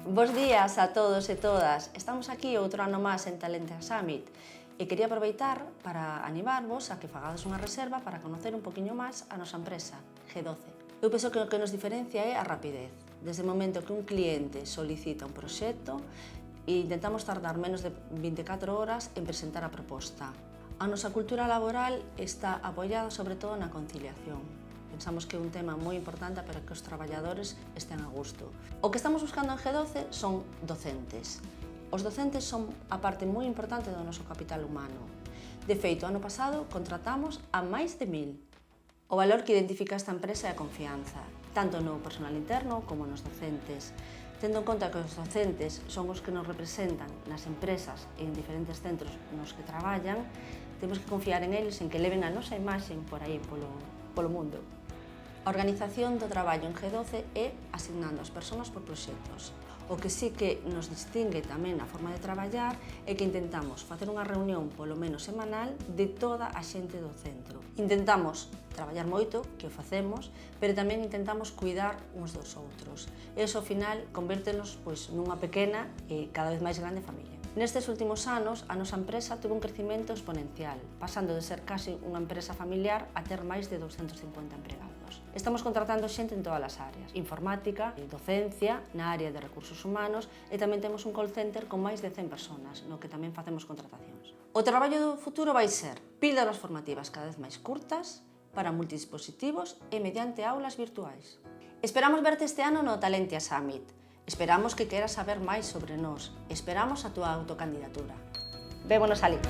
Bos días a todos e todas. Estamos aquí outro ano máis en Talentia Summit e quería aproveitar para animarvos a que fagades unha reserva para conocer un poquinho máis a nosa empresa, G12. Eu penso que o que nos diferencia é a rapidez. Desde o momento que un cliente solicita un proxecto, intentamos tardar menos de 24 horas en presentar a proposta. A nosa cultura laboral está apoiada sobre todo na conciliación. Pensamos que é un tema moi importante para que os traballadores estén a gusto. O que estamos buscando en G12 son docentes. Os docentes son a parte moi importante do noso capital humano. De feito, ano pasado contratamos a máis de 1000. O valor que identifica esta empresa é a confianza, tanto no personal interno como nos docentes. Tendo en conta que os docentes son os que nos representan nas empresas e en diferentes centros nos que traballan, temos que confiar en eles en que leven a nosa imaxe por aí polo mundo. A organización do traballo en G12 é asignando as persoas por proxectos. O que sí que nos distingue tamén na forma de traballar é que intentamos facer unha reunión polo menos semanal de toda a xente do centro. Intentamos traballar moito, que o facemos, pero tamén intentamos cuidar uns dos outros. E iso, ao final, convértenos nunha pequena e cada vez máis grande familia. Nestes últimos anos, a nosa empresa tuvo un crecimento exponencial, pasando de ser case unha empresa familiar a ter máis de 250 empregados. Estamos contratando xente en todas as áreas, informática, docencia, na área de recursos humanos e tamén temos un call center con máis de 100 personas, no que tamén facemos contratacións. O traballo do futuro vai ser píldoras formativas cada vez máis curtas, para multidispositivos e mediante aulas virtuais. Esperamos verte este ano no Talentia Summit. Esperamos que queras saber máis sobre nós. Esperamos a túa autocandidatura. Vémonos alí.